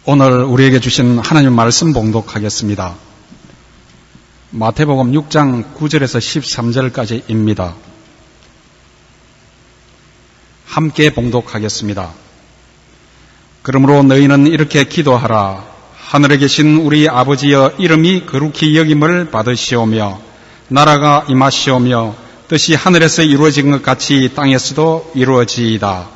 오늘 우리에게 주신 하나님 말씀 봉독하겠습니다. 마태복음 6장 9절에서 13절까지입니다. 함께 봉독하겠습니다. 그러므로 너희는 이렇게 기도하라. 하늘에 계신 우리 아버지여, 이름이 거룩히 여김을 받으시오며 나라가 임하시오며 뜻이 하늘에서 이루어진 것 같이 땅에서도 이루어지이다.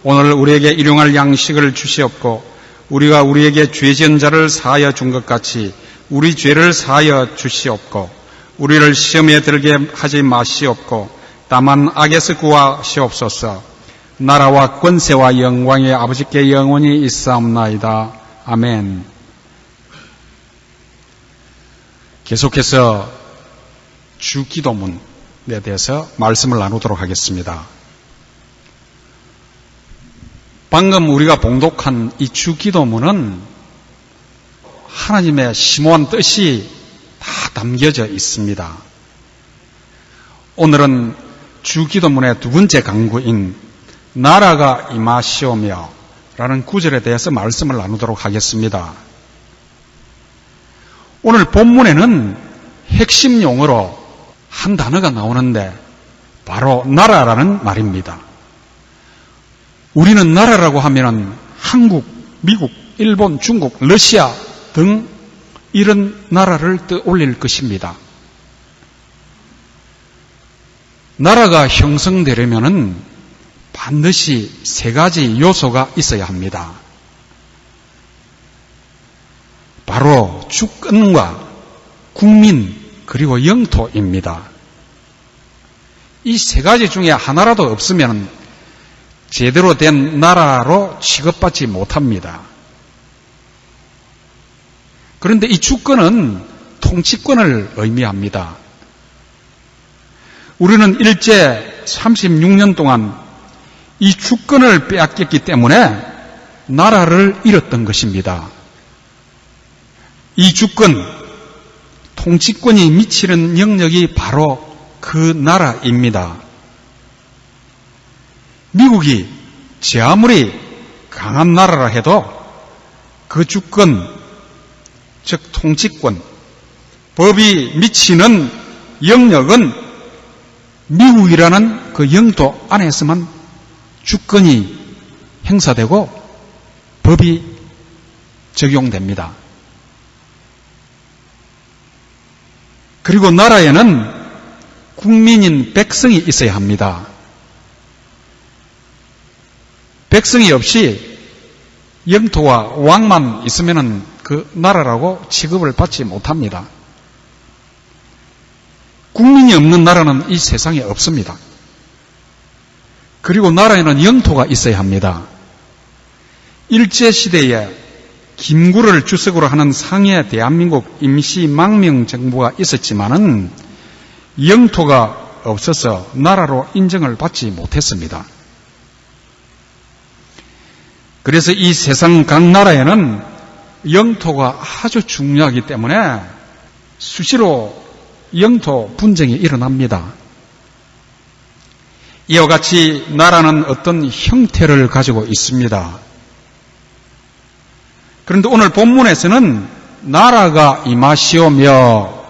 오늘 우리에게 일용할 양식을 주시옵고 우리가 우리에게 죄 지은 자를 사하여 준 것 같이 우리 죄를 사하여 주시옵고 우리를 시험에 들게 하지 마시옵고 다만 악에서 구하시옵소서. 나라와 권세와 영광의 아버지께 영원히 있사옵나이다. 아멘. 계속해서 주기도문에 대해서 말씀을 나누도록 하겠습니다. 방금 우리가 봉독한 이 주기도문은 하나님의 심오한 뜻이 다 담겨져 있습니다. 오늘은 주기도문의 두 번째 강구인 나라가 임하시오며 라는 구절에 대해서 말씀을 나누도록 하겠습니다. 오늘 본문에는 핵심 용어로 한 단어가 나오는데 바로 나라라는 말입니다. 우리는 나라라고 하면은 한국, 미국, 일본, 중국, 러시아 등 이런 나라를 떠올릴 것입니다. 나라가 형성되려면은 반드시 세 가지 요소가 있어야 합니다. 바로 주권과 국민 그리고 영토입니다. 이 세 가지 중에 하나라도 없으면 제대로 된 나라로 취급받지 못합니다. 그런데 이 주권은 통치권을 의미합니다. 우리는 일제 36년 동안 이 주권을 빼앗겼기 때문에 나라를 잃었던 것입니다. 이 주권, 통치권이 미치는 영역이 바로 그 나라입니다. 미국이 제 아무리 강한 나라라 해도 그 주권, 즉 통치권, 법이 미치는 영역은 미국이라는 그 영토 안에서만 주권이 행사되고 법이 적용됩니다. 그리고 나라에는 국민인 백성이 있어야 합니다. 백성이 없이 영토와 왕만 있으면 그 나라라고 취급을 받지 못합니다. 국민이 없는 나라는 이 세상에 없습니다. 그리고 나라에는 영토가 있어야 합니다. 일제시대에 김구를 주석으로 하는 상해 대한민국 임시망명정부가 있었지만은 영토가 없어서 나라로 인정을 받지 못했습니다. 그래서 이 세상 각 나라에는 영토가 아주 중요하기 때문에 수시로 영토 분쟁이 일어납니다. 이와 같이 나라는 어떤 형태를 가지고 있습니다. 그런데 오늘 본문에서는 나라가 임하시오며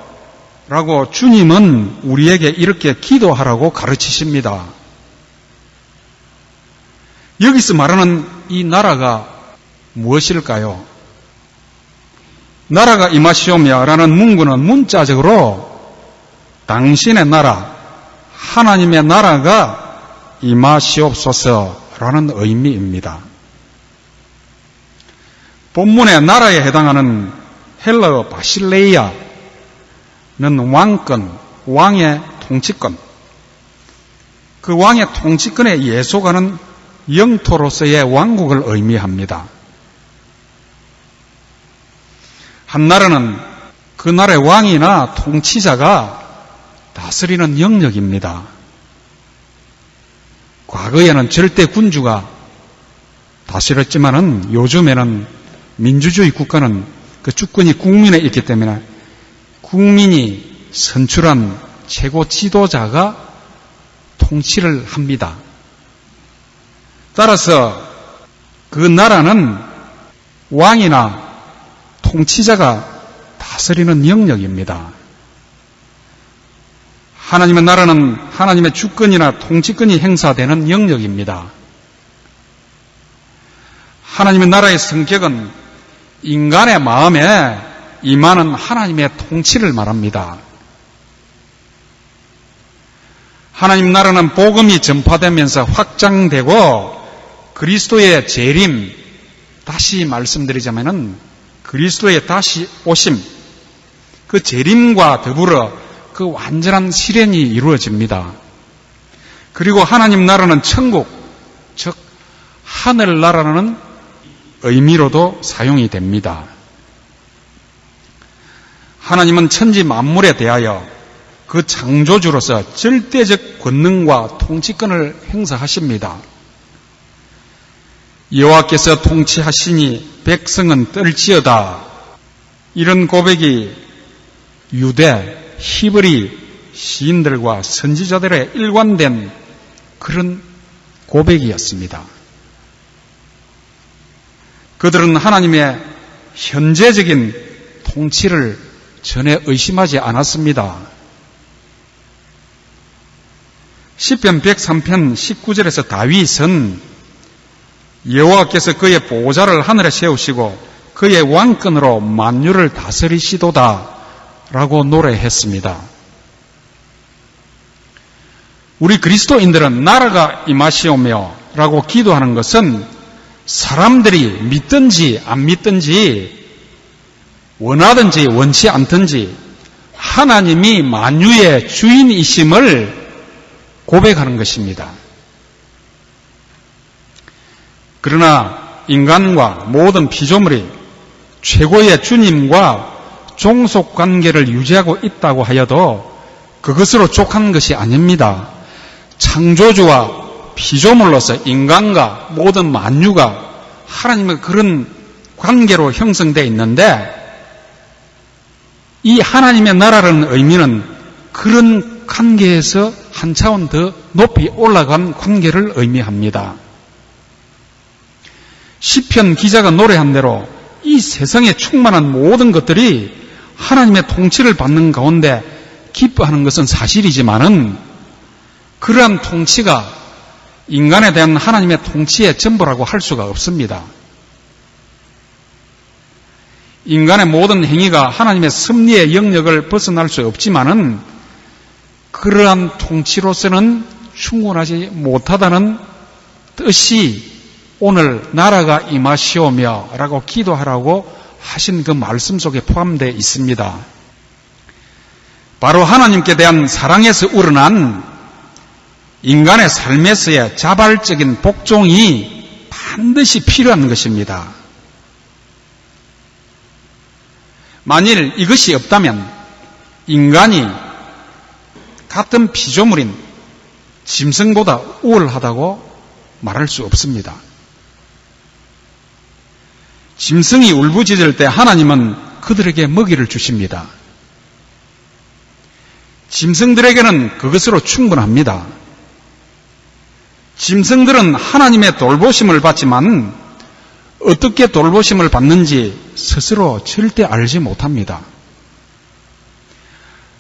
라고 주님은 우리에게 이렇게 기도하라고 가르치십니다. 여기서 말하는 이 나라가 무엇일까요? 나라가 임하시오며 라는 문구는 문자적으로 당신의 나라, 하나님의 나라가 임하시옵소서라는 의미입니다. 본문의 나라에 해당하는 헬라어 바실레이아는 왕권, 왕의 통치권, 그 왕의 통치권에 예속하는 영토로서의 왕국을 의미합니다. 한 나라는 그 나라의 왕이나 통치자가 다스리는 영역입니다. 과거에는 절대 군주가 다스렸지만은 요즘에는 민주주의 국가는 그 주권이 국민에 있기 때문에 국민이 선출한 최고 지도자가 통치를 합니다. 따라서 그 나라는 왕이나 통치자가 다스리는 영역입니다. 하나님의 나라는 하나님의 주권이나 통치권이 행사되는 영역입니다. 하나님의 나라의 성격은 인간의 마음에 임하는 하나님의 통치를 말합니다. 하나님 나라는 복음이 전파되면서 확장되고 그리스도의 재림, 다시 말씀드리자면은 그리스도의 다시 오심, 그 재림과 더불어 그 완전한 실현이 이루어집니다. 그리고 하나님 나라는 천국, 즉 하늘나라는 의미로도 사용이 됩니다. 하나님은 천지 만물에 대하여 그 창조주로서 절대적 권능과 통치권을 행사하십니다. 여호와께서 통치하시니 백성은 떨지어다. 이런 고백이 유대, 히브리 시인들과 선지자들의 일관된 그런 고백이었습니다. 그들은 하나님의 현재적인 통치를 전혀 의심하지 않았습니다. 시편 103편 19절에서 다윗은 여호와께서 그의 보좌를 하늘에 세우시고 그의 왕권으로 만유를 다스리시도다 라고 노래했습니다. 우리 그리스도인들은 나라가 임하시오며 라고 기도하는 것은 사람들이 믿든지 안 믿든지 원하든지 원치 않든지 하나님이 만유의 주인이심을 고백하는 것입니다. 그러나 인간과 모든 피조물이 최고의 주님과 종속관계를 유지하고 있다고 하여도 그것으로 족한 것이 아닙니다. 창조주와 피조물로서 인간과 모든 만유가 하나님의 그런 관계로 형성되어 있는데 이 하나님의 나라라는 의미는 그런 관계에서 한 차원 더 높이 올라간 관계를 의미합니다. 시편 기자가 노래한 대로 이 세상에 충만한 모든 것들이 하나님의 통치를 받는 가운데 기뻐하는 것은 사실이지만은 그러한 통치가 인간에 대한 하나님의 통치의 전부라고 할 수가 없습니다. 인간의 모든 행위가 하나님의 섭리의 영역을 벗어날 수 없지만은 그러한 통치로서는 충분하지 못하다는 뜻이 오늘 나라가 임하시오며 라고 기도하라고 하신 그 말씀 속에 포함되어 있습니다. 바로 하나님께 대한 사랑에서 우러난 인간의 삶에서의 자발적인 복종이 반드시 필요한 것입니다. 만일 이것이 없다면 인간이 같은 피조물인 짐승보다 우월하다고 말할 수 없습니다. 짐승이 울부짖을 때 하나님은 그들에게 먹이를 주십니다. 짐승들에게는 그것으로 충분합니다. 짐승들은 하나님의 돌보심을 받지만 어떻게 돌보심을 받는지 스스로 절대 알지 못합니다.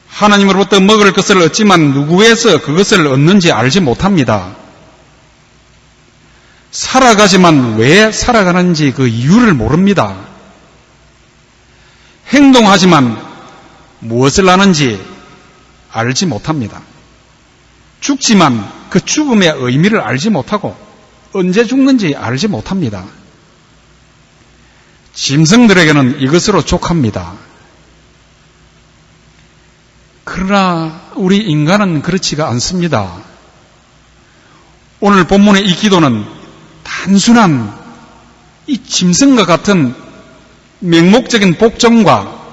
하나님으로부터 먹을 것을 얻지만 누구에서 그것을 얻는지 알지 못합니다. 살아가지만 왜 살아가는지 그 이유를 모릅니다. 행동하지만 무엇을 하는지 알지 못합니다. 죽지만 그 죽음의 의미를 알지 못하고 언제 죽는지 알지 못합니다. 짐승들에게는 이것으로 족합니다. 그러나 우리 인간은 그렇지가 않습니다. 오늘 본문의 이 기도는 단순한 이 짐승과 같은 맹목적인 복종과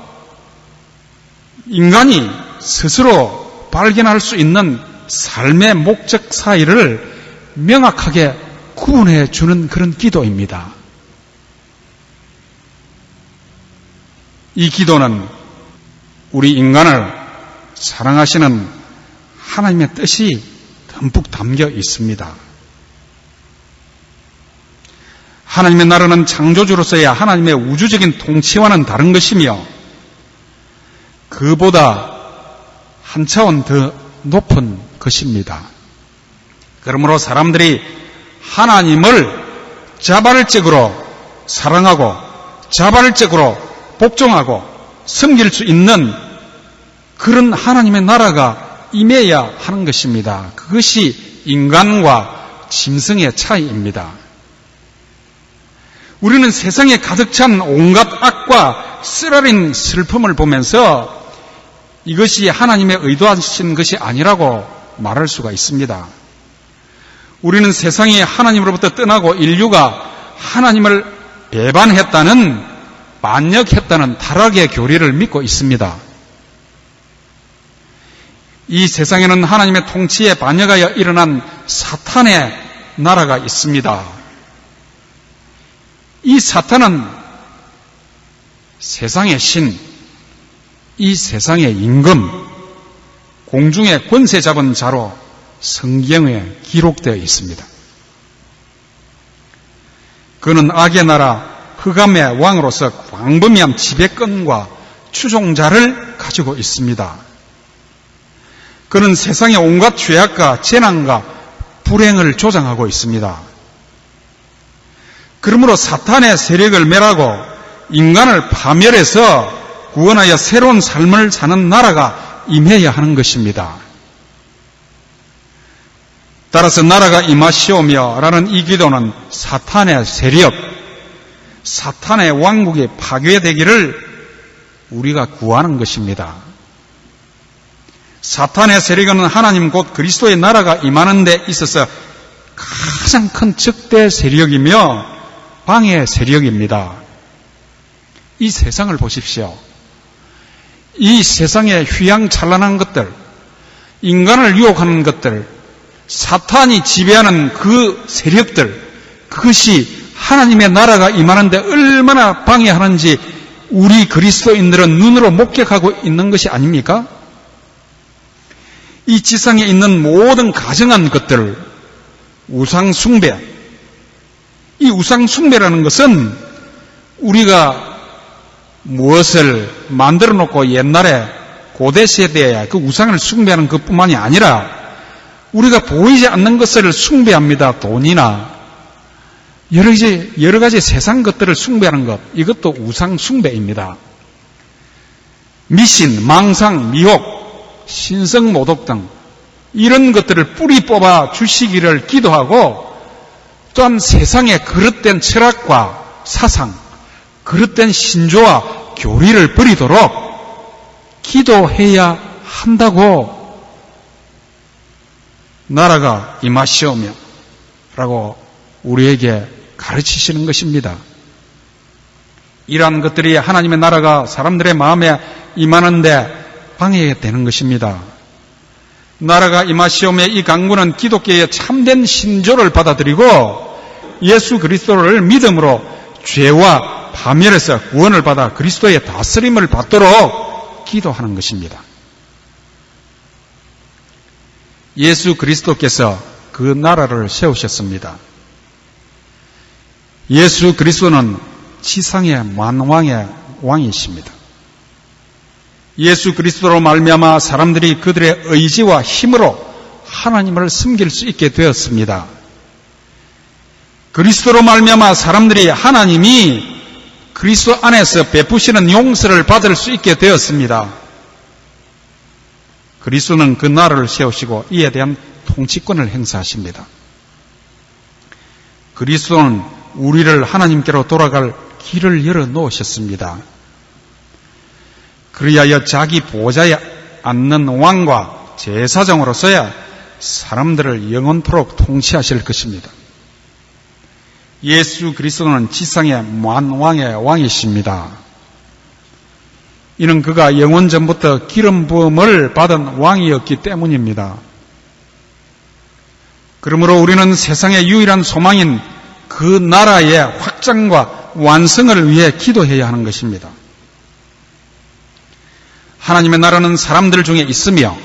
인간이 스스로 발견할 수 있는 삶의 목적 사이를 명확하게 구분해 주는 그런 기도입니다. 이 기도는 우리 인간을 사랑하시는 하나님의 뜻이 듬뿍 담겨 있습니다. 하나님의 나라는 창조주로서의 하나님의 우주적인 통치와는 다른 것이며 그보다 한 차원 더 높은 것입니다. 그러므로 사람들이 하나님을 자발적으로 사랑하고 자발적으로 복종하고 섬길 수 있는 그런 하나님의 나라가 임해야 하는 것입니다. 그것이 인간과 짐승의 차이입니다. 우리는 세상에 가득 찬 온갖 악과 쓰라린 슬픔을 보면서 이것이 하나님의 의도하신 것이 아니라고 말할 수가 있습니다. 우리는 세상이 하나님으로부터 떠나고 인류가 하나님을 배반했다는, 반역했다는 타락의 교리를 믿고 있습니다. 이 세상에는 하나님의 통치에 반역하여 일어난 사탄의 나라가 있습니다. 이 사탄은 세상의 신, 이 세상의 임금, 공중의 권세 잡은 자로 성경에 기록되어 있습니다. 그는 악의 나라 흑암의 왕으로서 광범위한 지배권과 추종자를 가지고 있습니다. 그는 세상의 온갖 죄악과 재난과 불행을 조장하고 있습니다. 그러므로 사탄의 세력을 멸하고 인간을 파멸해서 구원하여 새로운 삶을 사는 나라가 임해야 하는 것입니다. 따라서 나라가 임하시오며 라는 이 기도는 사탄의 세력, 사탄의 왕국이 파괴되기를 우리가 구하는 것입니다. 사탄의 세력은 하나님 곧 그리스도의 나라가 임하는 데 있어서 가장 큰 적대 세력이며 방해 세력입니다. 이 세상을 보십시오. 이 세상의 휘황찬란한 것들, 인간을 유혹하는 것들, 사탄이 지배하는 그 세력들, 그것이 하나님의 나라가 임하는데 얼마나 방해하는지 우리 그리스도인들은 눈으로 목격하고 있는 것이 아닙니까? 이 지상에 있는 모든 가증한 것들, 우상숭배, 이 우상숭배라는 것은 우리가 무엇을 만들어 놓고 옛날에 고대 시대에 그 우상을 숭배하는 것뿐만이 아니라 우리가 보이지 않는 것을 숭배합니다. 돈이나 여러 가지 세상 것들을 숭배하는 것, 이것도 우상 숭배입니다. 미신, 망상, 미혹, 신성모독 등 이런 것들을 뿌리 뽑아 주시기를 기도하고 또한 세상의 그릇된 철학과 사상, 그릇된 신조와 교리를 버리도록 기도해야 한다고 나라가 임하시오며 라고 우리에게 가르치시는 것입니다. 이러한 것들이 하나님의 나라가 사람들의 마음에 임하는데 방해가 되는 것입니다. 나라가 임하시오며 이 강구는 기독교의 참된 신조를 받아들이고 예수 그리스도를 믿음으로 죄와 파멸에서 구원을 받아 그리스도의 다스림을 받도록 기도하는 것입니다. 예수 그리스도께서 그 나라를 세우셨습니다. 예수 그리스도는 지상의 만왕의 왕이십니다. 예수 그리스도로 말미암아 사람들이 그들의 의지와 힘으로 하나님을 섬길 수 있게 되었습니다. 그리스도로 말미암아 사람들이 하나님이 그리스도 안에서 베푸시는 용서를 받을 수 있게 되었습니다. 그리스도는 그 나라를 세우시고 이에 대한 통치권을 행사하십니다. 그리스도는 우리를 하나님께로 돌아갈 길을 열어 놓으셨습니다. 그리하여 자기 보좌에 앉는 왕과 제사장으로서야 사람들을 영원토록 통치하실 것입니다. 예수 그리스도는 지상의 만왕의 왕이십니다. 이는 그가 영원 전부터 기름 부음을 받은 왕이었기 때문입니다. 그러므로 우리는 세상의 유일한 소망인 그 나라의 확장과 완성을 위해 기도해야 하는 것입니다. 하나님의 나라는 사람들 중에 있으며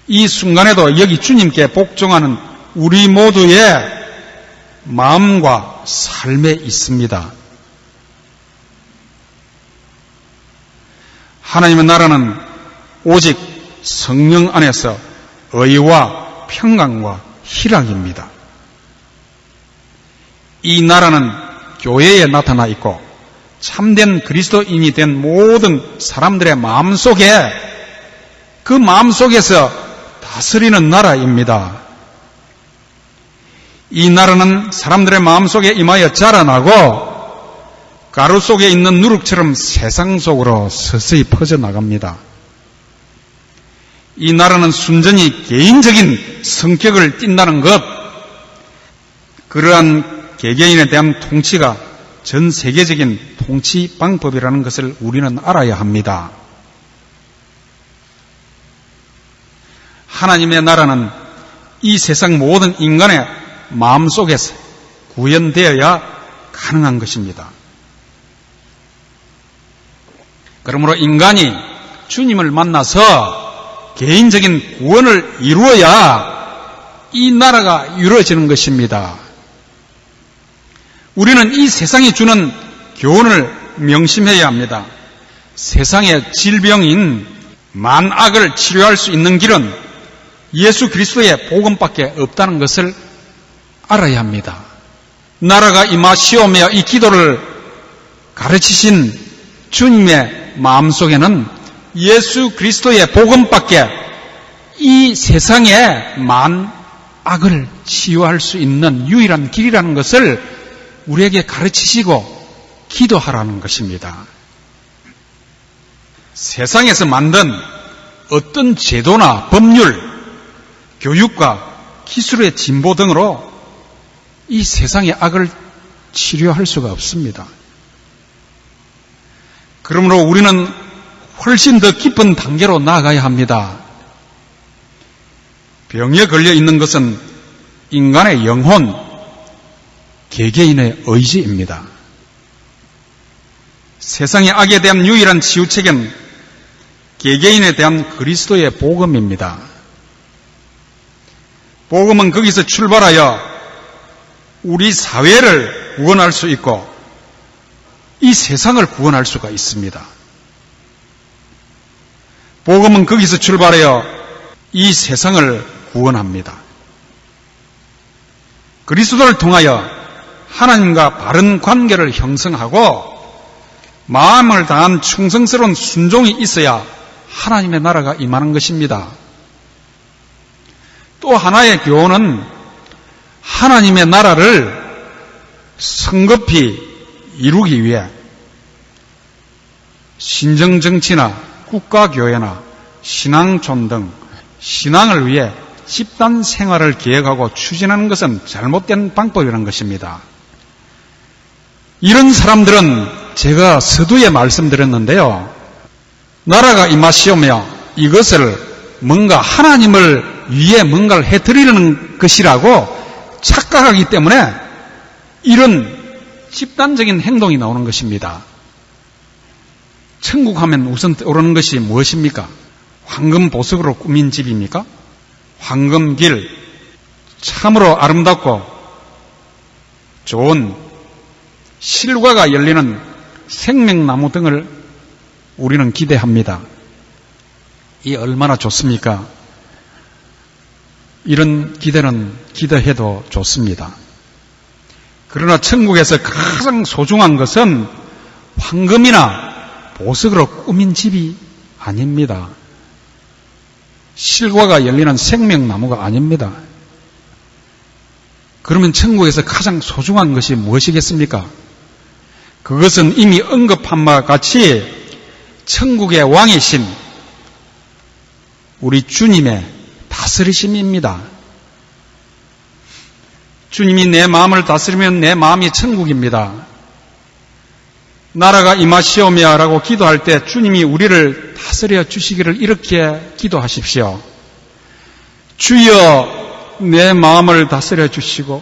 이 순간에도 여기 주님께 복종하는 우리 모두의 마음과 삶에 있습니다. 하나님의 나라는 오직 성령 안에서 의와 평강과 희락입니다. 이 나라는 교회에 나타나 있고 참된 그리스도인이 된 모든 사람들의 마음속에 그 마음속에서 다스리는 나라입니다. 이 나라는 사람들의 마음속에 임하여 자라나고 가루 속에 있는 누룩처럼 세상 속으로 서서히 퍼져나갑니다. 이 나라는 순전히 개인적인 성격을 띈다는 것, 그러한 개개인에 대한 통치가 전 세계적인 통치 방법이라는 것을 우리는 알아야 합니다. 하나님의 나라는 이 세상 모든 인간의 마음속에서 구현되어야 가능한 것입니다. 그러므로 인간이 주님을 만나서 개인적인 구원을 이루어야 이 나라가 이루어지는 것입니다. 우리는 이 세상이 주는 교훈을 명심해야 합니다. 세상의 질병인 만악을 치료할 수 있는 길은 예수 그리스도의 복음밖에 없다는 것을 알아야 합니다. 나라가 임하시오며 이 기도를 가르치신 주님의 마음속에는 예수 그리스도의 복음밖에 이 세상의 만악을 치유할 수 있는 유일한 길이라는 것을 우리에게 가르치시고 기도하라는 것입니다. 세상에서 만든 어떤 제도나 법률, 교육과 기술의 진보 등으로 이 세상의 악을 치료할 수가 없습니다. 그러므로 우리는 훨씬 더 깊은 단계로 나아가야 합니다. 병에 걸려 있는 것은 인간의 영혼, 개개인의 의지입니다. 세상의 악에 대한 유일한 치유책은 개개인에 대한 그리스도의 복음입니다. 복음은 거기서 출발하여 우리 사회를 구원할 수 있고 이 세상을 구원할 수가 있습니다. 복음은 거기서 출발하여 이 세상을 구원합니다. 그리스도를 통하여 하나님과 바른 관계를 형성하고 마음을 다한 충성스러운 순종이 있어야 하나님의 나라가 임하는 것입니다. 또 하나의 교훈은 하나님의 나라를 성급히 이루기 위해 신정정치나 국가교회나 신앙촌 등 신앙을 위해 집단 생활을 계획하고 추진하는 것은 잘못된 방법이라는 것입니다. 이런 사람들은 제가 서두에 말씀드렸는데요. 나라가 임하시오며 이것을 뭔가 하나님을 위해 뭔가를 해드리는 것이라고 착각하기 때문에 이런 집단적인 행동이 나오는 것입니다. 천국 하면 우선 떠오르는 것이 무엇입니까? 황금 보석으로 꾸민 집입니까? 황금길, 참으로 아름답고 좋은 실과가 열리는 생명나무 등을 우리는 기대합니다. 이 얼마나 좋습니까? 이런 기대는 기대해도 좋습니다. 그러나 천국에서 가장 소중한 것은 황금이나 보석으로 꾸민 집이 아닙니다. 실과가 열리는 생명나무가 아닙니다. 그러면 천국에서 가장 소중한 것이 무엇이겠습니까? 그것은 이미 언급한 바와 같이 천국의 왕이신 우리 주님의 다스리심입니다. 주님이 내 마음을 다스리면 내 마음이 천국입니다. 나라가 임하시오며 라고 기도할 때 주님이 우리를 다스려 주시기를 이렇게 기도하십시오. 주여 내 마음을 다스려 주시고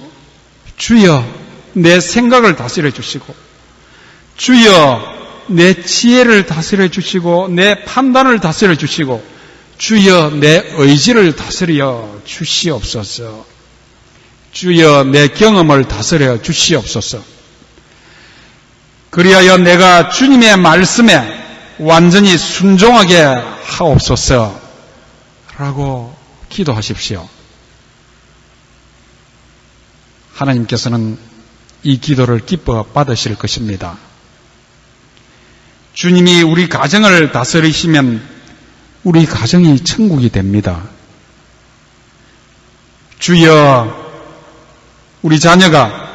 주여 내 생각을 다스려 주시고 주여 내 지혜를 다스려 주시고 내 판단을 다스려 주시고 주여 내 의지를 다스려 주시옵소서. 주여 내 경험을 다스려 주시옵소서. 그리하여 내가 주님의 말씀에 완전히 순종하게 하옵소서 라고 기도하십시오. 하나님께서는 이 기도를 기뻐 받으실 것입니다. 주님이 우리 가정을 다스리시면 우리 가정이 천국이 됩니다. 주여 우리 자녀가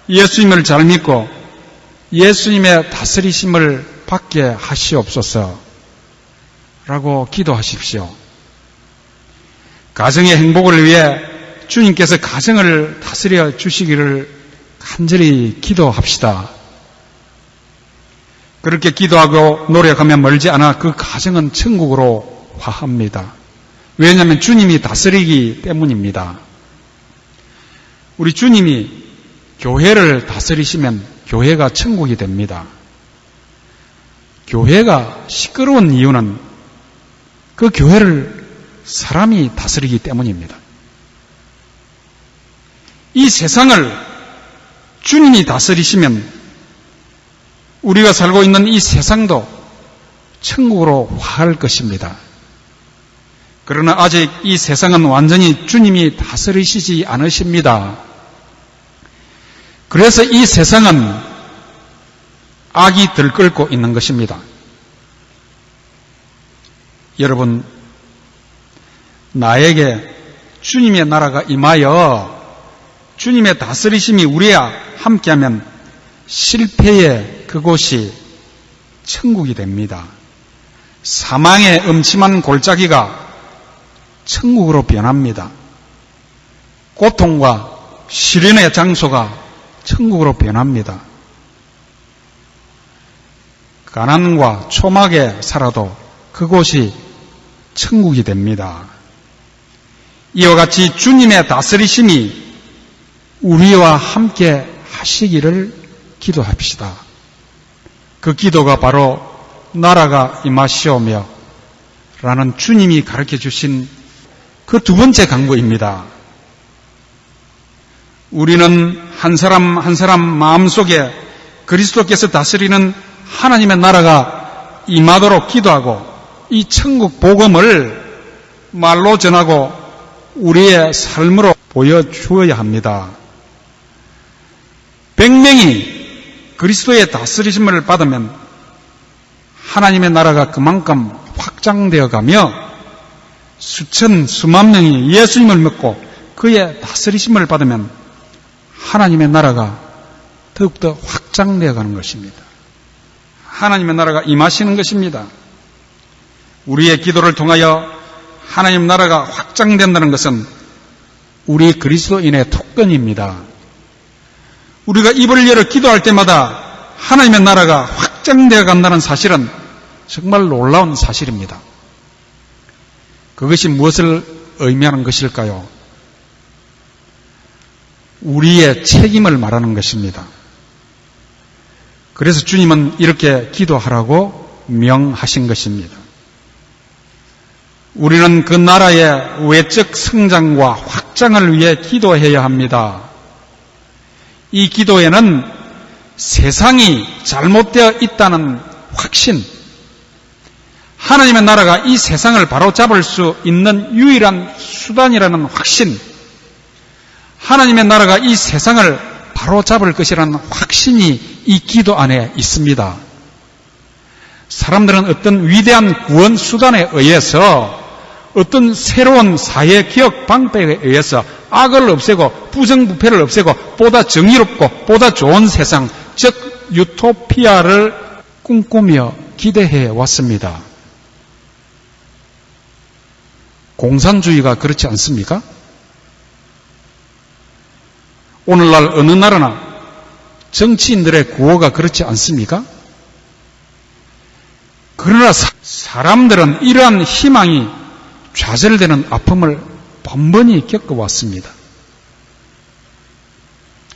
예수님을 잘 믿고 예수님의 다스리심을 받게 하시옵소서 라고 기도하십시오. 가정의 행복을 위해 주님께서 가정을 다스려 주시기를 간절히 기도합시다. 그렇게 기도하고 노력하면 멀지 않아 그 가정은 천국으로 화합니다. 왜냐하면 주님이 다스리기 때문입니다. 우리 주님이 교회를 다스리시면 교회가 천국이 됩니다. 교회가 시끄러운 이유는 그 교회를 사람이 다스리기 때문입니다. 이 세상을 주님이 다스리시면 우리가 살고 있는 이 세상도 천국으로 화할 것입니다. 그러나 아직 이 세상은 완전히 주님이 다스리시지 않으십니다. 그래서 이 세상은 악이 들끓고 있는 것입니다. 여러분, 나에게 주님의 나라가 임하여 주님의 다스리심이 우리와 함께하면 실패의 그곳이 천국이 됩니다. 사망의 음침한 골짜기가 천국으로 변합니다. 고통과 시련의 장소가 천국으로 변합니다. 가난과 초막에 살아도 그곳이 천국이 됩니다. 이와 같이 주님의 다스리심이 우리와 함께 하시기를 기도합시다. 그 기도가 바로 나라가 임하시오며 라는 주님이 가르쳐 주신 그 두 번째 강구입니다. 우리는 한 사람 한 사람 마음속에 그리스도께서 다스리는 하나님의 나라가 임하도록 기도하고 이 천국 복음을 말로 전하고 우리의 삶으로 보여주어야 합니다. 100명이 그리스도의 다스리심을 받으면 하나님의 나라가 그만큼 확장되어 가며 수만 명이 예수님을 믿고 그의 다스리심을 받으면 하나님의 나라가 더욱더 확장되어 가는 것입니다. 하나님의 나라가 임하시는 것입니다. 우리의 기도를 통하여 하나님 나라가 확장된다는 것은 우리 그리스도인의 특권입니다. 우리가 입을 열어 기도할 때마다 하나님의 나라가 확장되어 간다는 사실은 정말 놀라운 사실입니다. 그것이 무엇을 의미하는 것일까요? 우리의 책임을 말하는 것입니다. 그래서 주님은 이렇게 기도하라고 명하신 것입니다. 우리는 그 나라의 외적 성장과 확장을 위해 기도해야 합니다. 이 기도에는 세상이 잘못되어 있다는 확신, 하나님의 나라가 이 세상을 바로잡을 수 있는 유일한 수단이라는 확신, 하나님의 나라가 이 세상을 바로잡을 것이라는 확신이 이 기도 안에 있습니다. 사람들은 어떤 위대한 구원 수단에 의해서 어떤 새로운 사회 개혁 방법에 의해서 악을 없애고 부정부패를 없애고 보다 정의롭고 보다 좋은 세상, 즉 유토피아를 꿈꾸며 기대해 왔습니다. 공산주의가 그렇지 않습니까? 오늘날 어느 나라나 정치인들의 구호가 그렇지 않습니까? 그러나 사람들은 이러한 희망이 좌절되는 아픔을 번번이 겪어왔습니다.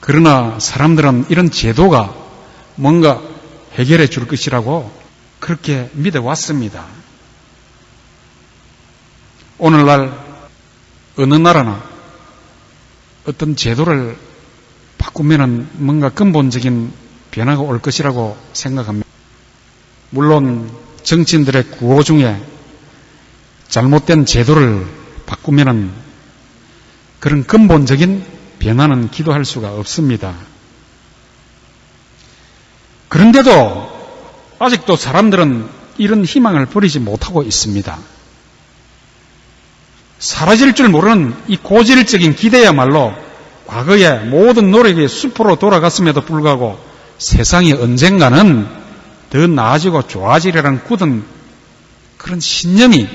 그러나 사람들은 이런 제도가 뭔가 해결해 줄 것이라고 그렇게 믿어왔습니다. 오늘날 어느 나라나 어떤 제도를 바꾸면은 뭔가 근본적인 변화가 올 것이라고 생각합니다. 물론 정치인들의 구호 중에 잘못된 제도를 바꾸면은 그런 근본적인 변화는 기도할 수가 없습니다. 그런데도 아직도 사람들은 이런 희망을 버리지 못하고 있습니다. 사라질 줄 모르는 이 고질적인 기대야말로 과거의 모든 노력이 수포로 돌아갔음에도 불구하고 세상이 언젠가는 더 나아지고 좋아지리라는 굳은 그런 신념이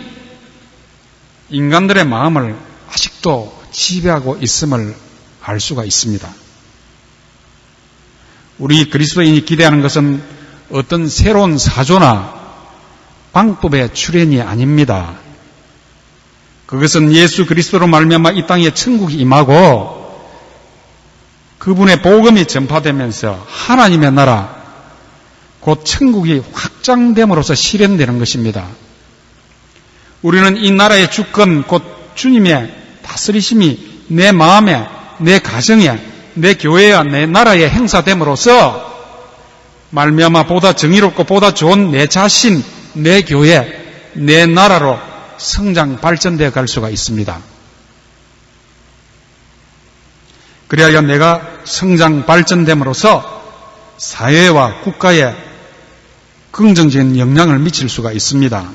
인간들의 마음을 아직도 지배하고 있음을 알 수가 있습니다. 우리 그리스도인이 기대하는 것은 어떤 새로운 사조나 방법의 출현이 아닙니다. 그것은 예수 그리스도로 말미암아 이 땅에 천국이 임하고 그분의 복음이 전파되면서 하나님의 나라 곧 천국이 확장됨으로써 실현되는 것입니다. 우리는 이 나라의 주권 곧 주님의 다스리심이 내 마음에, 내 가정에, 내 교회와 내 나라에 행사됨으로써 말미암아 보다 정의롭고 보다 좋은 내 자신, 내 교회, 내 나라로 성장 발전되어 갈 수가 있습니다. 그래야 내가 성장 발전됨으로써 사회와 국가에 긍정적인 영향을 미칠 수가 있습니다.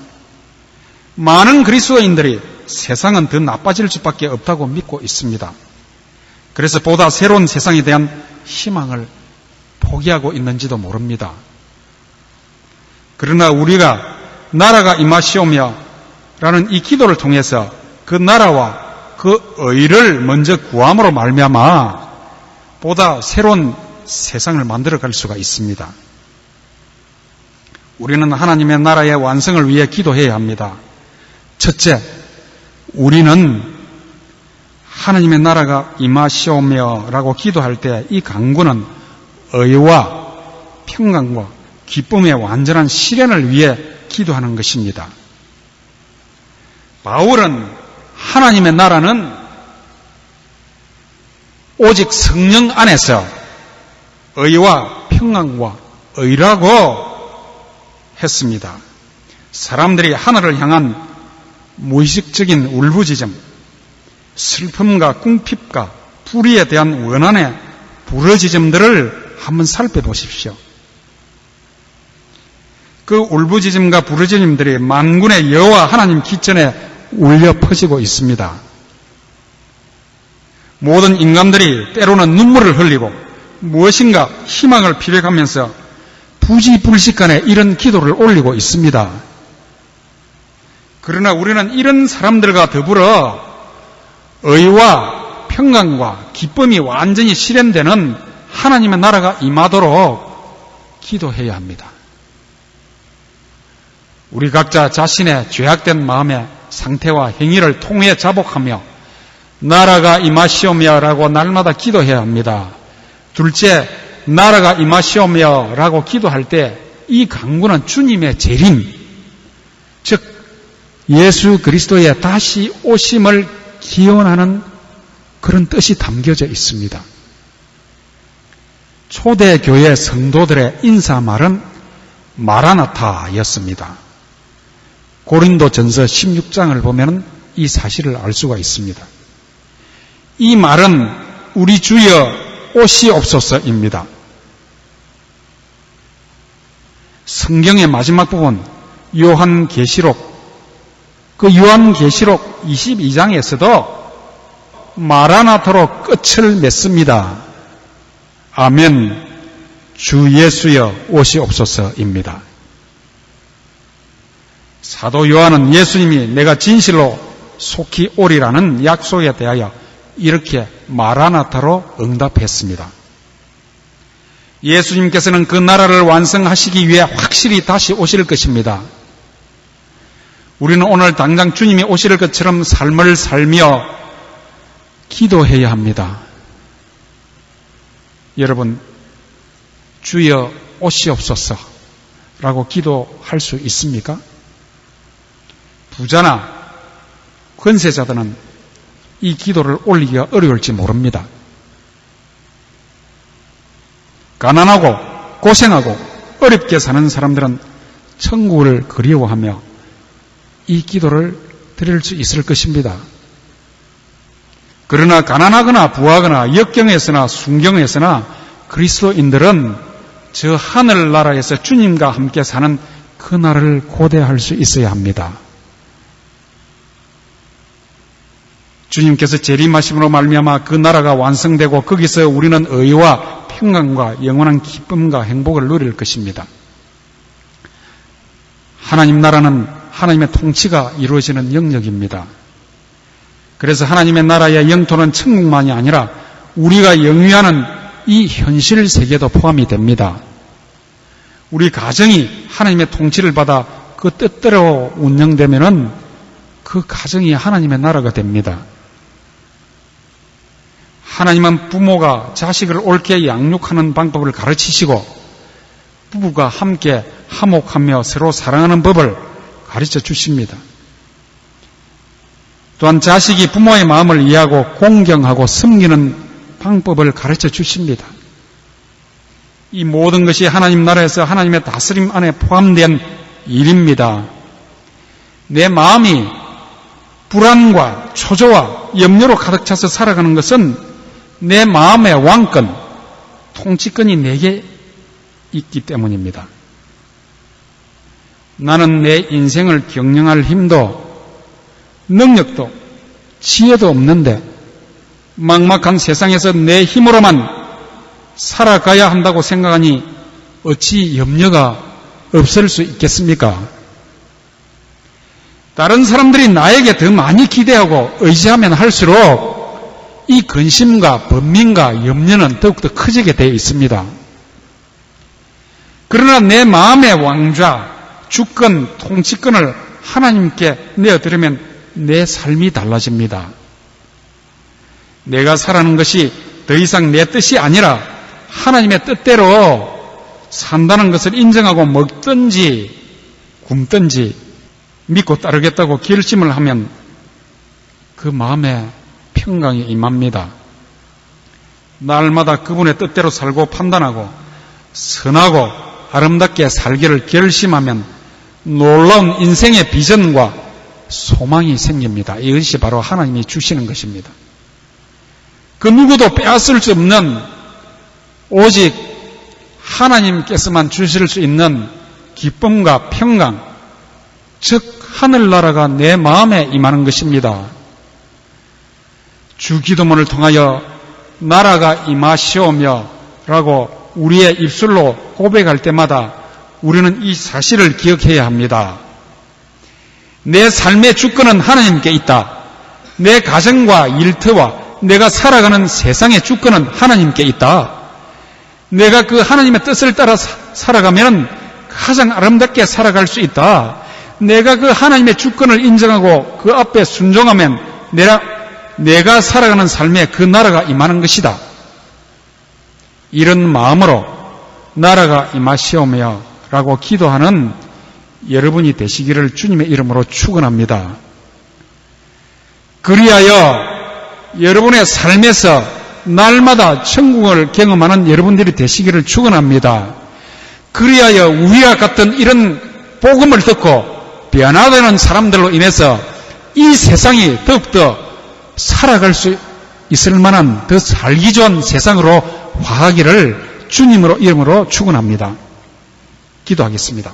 많은 그리스도인들이 세상은 더 나빠질 수밖에 없다고 믿고 있습니다. 그래서 보다 새로운 세상에 대한 희망을 포기하고 있는지도 모릅니다. 그러나 우리가 나라가 임하시오며 라는 이 기도를 통해서 그 나라와 그 의를 먼저 구함으로 말미암아 보다 새로운 세상을 만들어갈 수가 있습니다. 우리는 하나님의 나라의 완성을 위해 기도해야 합니다. 첫째, 우리는 하나님의 나라가 임하시오며 라고 기도할 때 이 간구는 의와 평강과 기쁨의 완전한 실현을 위해 기도하는 것입니다. 바울은 하나님의 나라는 오직 성령 안에서 의와 평강과 의라고 했습니다. 사람들이 하늘을 향한 무의식적인 울부짖음, 슬픔과 궁핍과 불의에 대한 원한의 부르짖음들을 한번 살펴보십시오. 그 울부짖음과 부르짖음들이 만군의 여호와 하나님 기천에 울려 퍼지고 있습니다. 모든 인간들이 때로는 눈물을 흘리고 무엇인가 희망을 피력하면서 부지불식간에 이런 기도를 올리고 있습니다. 그러나 우리는 이런 사람들과 더불어 의와 평강과 기쁨이 완전히 실현되는 하나님의 나라가 임하도록 기도해야 합니다. 우리 각자 자신의 죄악된 마음의 상태와 행위를 통해 자복하며 나라가 임하시오며 라고 날마다 기도해야 합니다. 둘째, 나라가 임하시오며 라고 기도할 때 이 간구는 주님의 재림, 즉 예수 그리스도의 다시 오심을 기원하는 그런 뜻이 담겨져 있습니다. 초대교회 성도들의 인사말은 마라나타였습니다. 고린도전서 16장을 보면 이 사실을 알 수가 있습니다. 이 말은 우리 주여 오시옵소서입니다. 성경의 마지막 부분 요한계시록, 그 요한계시록 22장에서도 마라나타로 끝을 맺습니다. 아멘, 주 예수여 오시옵소서입니다. 사도 요한은 예수님이 내가 진실로 속히 오리라는 약속에 대하여 이렇게 마라나타로 응답했습니다. 예수님께서는 그 나라를 완성하시기 위해 확실히 다시 오실 것입니다. 우리는 오늘 당장 주님이 오실 것처럼 삶을 살며 기도해야 합니다. 여러분, 주여 오시옵소서라고 기도할 수 있습니까? 부자나 권세자들은 이 기도를 올리기가 어려울지 모릅니다. 가난하고 고생하고 어렵게 사는 사람들은 천국을 그리워하며 이 기도를 드릴 수 있을 것입니다. 그러나 가난하거나 부하거나 역경에서나 순경에서나 그리스도인들은 저 하늘나라에서 주님과 함께 사는 그 날을 고대할 수 있어야 합니다. 주님께서 재림하심으로 말미암아 그 나라가 완성되고 거기서 우리는 의와 평강과 영원한 기쁨과 행복을 누릴 것입니다. 하나님 나라는 하나님의 통치가 이루어지는 영역입니다. 그래서 하나님의 나라의 영토는 천국만이 아니라 우리가 영위하는 이 현실 세계도 포함이 됩니다. 우리 가정이 하나님의 통치를 받아 그 뜻대로 운영되면은 그 가정이 하나님의 나라가 됩니다. 하나님은 부모가 자식을 옳게 양육하는 방법을 가르치시고 부부가 함께 화목하며 서로 사랑하는 법을 가르쳐 주십니다. 또한 자식이 부모의 마음을 이해하고 공경하고 섬기는 방법을 가르쳐 주십니다. 이 모든 것이 하나님 나라에서 하나님의 다스림 안에 포함된 일입니다. 내 마음이 불안과 초조와 염려로 가득 차서 살아가는 것은 내 마음의 왕권, 통치권이 내게 있기 때문입니다. 나는 내 인생을 경영할 힘도 능력도 지혜도 없는데 막막한 세상에서 내 힘으로만 살아가야 한다고 생각하니 어찌 염려가 없을 수 있겠습니까? 다른 사람들이 나에게 더 많이 기대하고 의지하면 할수록 이 근심과 번민과 염려는 더욱더 커지게 되어 있습니다. 그러나 내 마음의 왕좌, 주권, 통치권을 하나님께 내어드리면 내 삶이 달라집니다. 내가 살아가는 것이 더 이상 내 뜻이 아니라 하나님의 뜻대로 산다는 것을 인정하고 먹든지 굶든지 믿고 따르겠다고 결심을 하면 그 마음에 평강이 임합니다. 날마다 그분의 뜻대로 살고 판단하고 선하고 아름답게 살기를 결심하면 놀라운 인생의 비전과 소망이 생깁니다. 이것이 바로 하나님이 주시는 것입니다. 그 누구도 빼앗을 수 없는 오직 하나님께서만 주실 수 있는 기쁨과 평강, 즉 하늘나라가 내 마음에 임하는 것입니다. 주기도문을 통하여 나라가 임하시오며 라고 우리의 입술로 고백할 때마다 우리는 이 사실을 기억해야 합니다. 내 삶의 주권은 하나님께 있다. 내 가정과 일터와 내가 살아가는 세상의 주권은 하나님께 있다. 내가 그 하나님의 뜻을 따라 살아가면 가장 아름답게 살아갈 수 있다. 내가 그 하나님의 주권을 인정하고 그 앞에 순종하면 내가 살아가는 삶에 그 나라가 임하는 것이다. 이런 마음으로 나라가 임하시오며 라고 기도하는 여러분이 되시기를 주님의 이름으로 축원합니다. 그리하여 여러분의 삶에서 날마다 천국을 경험하는 여러분들이 되시기를 축원합니다. 그리하여 우리와 같은 이런 복음을 듣고 변화되는 사람들로 인해서 이 세상이 더욱더 살아갈 수 있을 만한 더 살기 좋은 세상으로 화하기를 주님으로 이름으로 축원합니다. 기도하겠습니다.